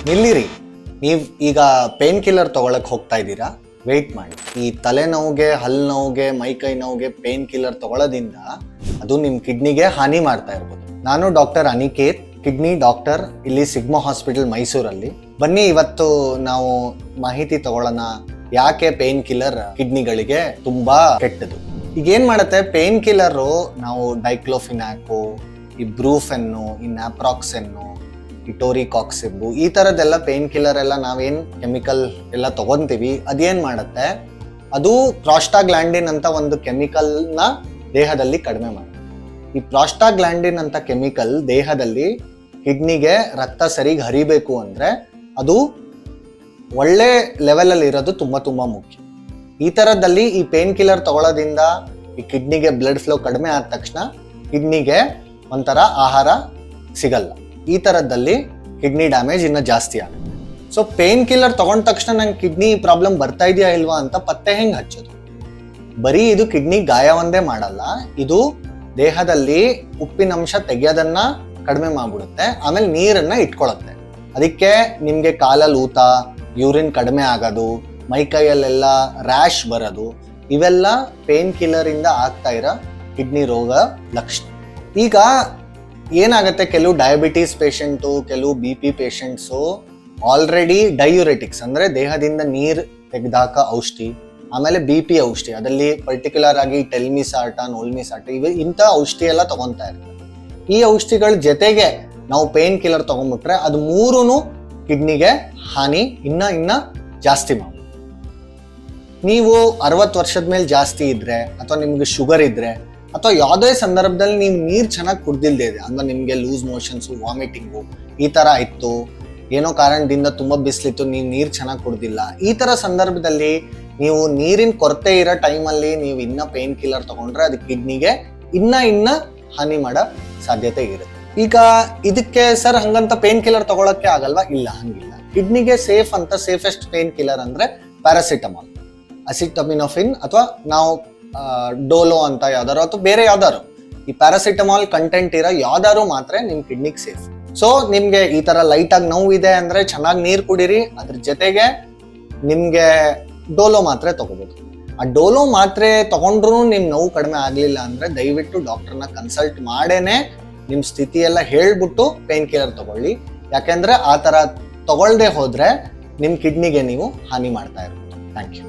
ನಿಲ್ಲಿರಿ. ನೀವು ಈಗ pain killer ತಗೊಳಕ್ ಹೋಗ್ತಾ ಇದ್ದೀರಾ, ವೆಯ್ಟ್ ಮಾಡಿ. ಈ ತಲೆನೋವಿಗೆ, ಹಲ್ಲು ನೋವಿಗೆ, ಮೈಕೈ ನೋವಿಗೆ ಪೇನ್ ಕಿಲ್ಲರ್ ತಗೊಳ್ಳೋದ್ರಿಂದ ಅದು ನಿಮ್ಮ ಕಿಡ್ನಿಗೆ ಹಾನಿ ಮಾಡ್ತಾ ಇರ್ಬೋದು. ನಾನು ಡಾಕ್ಟರ್ ಅನಿಕೇತ್, ಕಿಡ್ನಿ ಡಾಕ್ಟರ್, ಇಲ್ಲಿ ಸಿಗ್ಮಾ ಹಾಸ್ಪಿಟಲ್ ಮೈಸೂರಲ್ಲಿ. ಬನ್ನಿ ಇವತ್ತು ನಾವು ಮಾಹಿತಿ ತಗೊಳ್ಳೋಣ, ಯಾಕೆ ಪೇನ್ ಕಿಲ್ಲರ್ ಕಿಡ್ನಿಗಳಿಗೆ ತುಂಬಾ ಕೆಟ್ಟದು. ಈಗ ಏನ್ ಮಾಡುತ್ತೆ ಪೇನ್ ಕಿಲ್ಲರು, ನಾವು ಡೈಕ್ಲೋಫಿನಾಕು, ಈ ಬ್ರೂಫೆನ್ನು, ಈ ನ್ಯಾಪ್ರಾಕ್ಸೆನ್ನು, ಈ ಟೋರಿಕಾಕ್ಸಿಬ್, ಈ ತರದೆಲ್ಲ ಪೇನ್ ಕಿಲ್ಲರ್ ಎಲ್ಲ ನಾವೇನ್ ಕೆಮಿಕಲ್ ಎಲ್ಲ ತಗೊಂತೀವಿ, ಅದೇನ್ ಮಾಡುತ್ತೆ, ಅದು ಪ್ರಾಸ್ಟಾಗ್ಲ್ಯಾಂಡಿನ್ ಅಂತ ಒಂದು ಕೆಮಿಕಲ್ ನ ದೇಹದಲ್ಲಿ ಕಡಿಮೆ ಮಾಡುತ್ತೆ. ಈ ಪ್ರಾಸ್ಟಾಗ್ಲ್ಯಾಂಡಿನ್ ಅಂತ ಕೆಮಿಕಲ್ ದೇಹದಲ್ಲಿ ಕಿಡ್ನಿಗೆ ರಕ್ತ ಸರಿಗೆ ಹರಿಬೇಕು ಅಂದ್ರೆ ಅದು ಒಳ್ಳೆ ಲೆವೆಲ್ ಅಲ್ಲಿ ಇರೋದು ತುಂಬಾ ತುಂಬಾ ಮುಖ್ಯ. ಈ ತರದಲ್ಲಿ ಈ ಪೇನ್ ಕಿಲ್ಲರ್ ತಗೊಳ್ಳೋದ್ರಿಂದ ಈ ಕಿಡ್ನಿಗೆ ಬ್ಲಡ್ ಫ್ಲೋ ಕಡಿಮೆ ಆದ ತಕ್ಷಣ ಕಿಡ್ನಿಗೆ ಒಂಥರ ಆಹಾರ ಸಿಗಲ್ಲ. ಈ ತರದಲ್ಲಿ ಕಿಡ್ನಿ ಡ್ಯಾಮೇಜ್ ಇನ್ನ ಜಾಸ್ತಿ ಆಗುತ್ತೆ. ಸೊ ಪೇನ್ ಕಿಲ್ಲರ್ ತಗೊಂಡ ತಕ್ಷಣ ನಂಗೆ ಕಿಡ್ನಿ ಪ್ರಾಬ್ಲಮ್ ಬರ್ತಾ ಇದೆಯಾ ಇಲ್ವಾ ಅಂತ ಪತ್ತೆ ಹೆಂಗ್ ಹಚ್ಚೋದು? ಬರೀ ಇದು ಕಿಡ್ನಿ ಗಾಯ ಒಂದೇ ಮಾಡಲ್ಲ, ಇದು ದೇಹದಲ್ಲಿ ಉಪ್ಪಿನಂಶ ತೆಗೆಯೋದನ್ನ ಕಡಿಮೆ ಮಾಡ್ಬಿಡುತ್ತೆ, ಆಮೇಲೆ ನೀರನ್ನ ಇಟ್ಕೊಳತ್ತೆ. ಅದಕ್ಕೆ ನಿಮ್ಗೆ ಕಾಲಲ್ಲಿ ಊತ, ಯೂರಿನ್ ಕಡಿಮೆ ಆಗೋದು, ಮೈಕೈಯಲ್ಲೆಲ್ಲ ರ್ಯಾಶ್ ಬರೋದು, ಇವೆಲ್ಲ ಪೇನ್ ಕಿಲ್ಲರ್ ಇಂದ ಆಗ್ತಾ ಇರೋ ಕಿಡ್ನಿ ರೋಗ ಲಕ್ಷಣ. ಈಗ ಏನಾಗುತ್ತೆ, ಕೆಲವು ಡಯಾಬಿಟೀಸ್ ಪೇಷಂಟು, ಕೆಲವು BP ಪೇಷಂಟ್ಸು ಆಲ್ರೆಡಿ ಡಯೂರೆಟಿಕ್ಸ್ ಅಂದ್ರೆ ದೇಹದಿಂದ ನೀರು ತೆಗೆದಾಕ ಔಷಧಿ, ಆಮೇಲೆ BP ಔಷಧಿ, ಅದರಲ್ಲಿ ಪರ್ಟಿಕ್ಯುಲರ್ ಆಗಿ ಟೆಲ್ಮಿಸಾರ್ಟ, ನೋಲ್ಮಿಸಾರ್ಟ, ಇಂಥ ಔಷಧಿ ಎಲ್ಲ ತಗೊಂತಾ ಇರ್ತಾರೆ. ಈ ಔಷಧಿಗಳ ಜೊತೆಗೆ ನಾವು ಪೇನ್ ಕಿಲ್ಲರ್ ತಗೊಂಡ್ಬಿಟ್ರೆ ಅದು ಮೂರೂ ಕಿಡ್ನಿಗೆ ಹಾನಿ ಇನ್ನ ಜಾಸ್ತಿ ಮಾಡಿ. ನೀವು 60 ವರ್ಷದ ಮೇಲೆ ಜಾಸ್ತಿ ಇದ್ರೆ, ಅಥವಾ ನಿಮ್ಗೆ ಶುಗರ್ ಇದ್ರೆ, ಅಥವಾ ಯಾವುದೇ ಸಂದರ್ಭದಲ್ಲಿ ನೀವು ನೀರು ಚೆನ್ನಾಗಿ ಕುಡ್ದಿಲ್ದೇ ಇದೆ ಅಂದ್ರೆ ನಿಮ್ಗೆ ಲೂಸ್ ಮೋಷನ್ಸು, ವಾಮಿಟಿಂಗು ಈ ತರ ಆಯ್ತು, ಏನೋ ಕಾರಣದಿಂದ ತುಂಬಾ ಬಿಸಿಲಿತ್ತು, ನೀವು ನೀರು ಚೆನ್ನಾಗಿ ಕುಡ್ದಿಲ್ಲ, ಈ ತರ ಸಂದರ್ಭದಲ್ಲಿ ನೀವು ನೀರಿನ ಕೊರತೆ ಇರೋ ಟೈಮಲ್ಲಿ ನೀವು ಇನ್ನ ಪೇನ್ ಕಿಲ್ಲರ್ ತಗೊಂಡ್ರೆ ಅದು ಕಿಡ್ನಿಗೆ ಇನ್ನ ಹಾನಿ ಮಾಡೋ ಸಾಧ್ಯತೆ ಇರುತ್ತೆ. ಈಗ ಇದಕ್ಕೆ ಸರ್ ಹಂಗಂತ ಪೇನ್ ಕಿಲ್ಲರ್ ತಗೊಳಕ್ಕೆ ಆಗಲ್ವಾ? ಇಲ್ಲ, ಹಂಗಿಲ್ಲ. ಕಿಡ್ನಿಗೆ ಸೇಫ್ ಅಂತ ಸೇಫೆಸ್ಟ್ ಪೇನ್ ಕಿಲ್ಲರ್ ಅಂದ್ರೆ ಪ್ಯಾರಾಸಿಟಮಾಲ್, ಅಸಿಟಮಿನೋಫಿನ್, ಅಥವಾ ನಾವು ಡೋಲೋ ಅಂತ ಯಾವ್ದಾರು ಅಥವಾ ಬೇರೆ ಯಾವ್ದಾರು ಈ ಪ್ಯಾರಾಸಿಟಮಾಲ್ ಕಂಟೆಂಟ್ ಇರೋ ಯಾವ್ದಾರು ಮಾತ್ರೆ ನಿಮ್ ಕಿಡ್ನಿಗೆ ಸೇಫ್. ಸೊ ನಿಮ್ಗೆ ಈ ತರ ಲೈಟ್ ಆಗಿ ನೋವು ಇದೆ ಅಂದ್ರೆ ಚೆನ್ನಾಗಿ ನೀರು ಕುಡೀರಿ, ಅದ್ರ ಜೊತೆಗೆ ನಿಮ್ಗೆ ಡೋಲೋ ಮಾತ್ರೆ ತಗೋಬಹುದು. ಆ ಡೋಲೋ ಮಾತ್ರೆ ತಗೊಂಡ್ರು ನಿಮ್ ನೋವು ಕಡಿಮೆ ಆಗ್ಲಿಲ್ಲ ಅಂದ್ರೆ ದಯವಿಟ್ಟು ಡಾಕ್ಟರ್ನ ಕನ್ಸಲ್ಟ್ ಮಾಡೇನೆ ನಿಮ್ ಸ್ಥಿತಿ ಎಲ್ಲ ಹೇಳ್ಬಿಟ್ಟು ಪೇನ್ ಕಿಲ್ಲರ್ ತಗೊಳ್ಳಿ. ಯಾಕೆಂದ್ರೆ ಆ ತರ ತಗೊಳ್ದೆ ಹೋದ್ರೆ ನಿಮ್ ಕಿಡ್ನಿಗೆ ನೀವು ಹಾನಿ ಮಾಡ್ತಾ ಇರ್ಬೋದು. Thank you.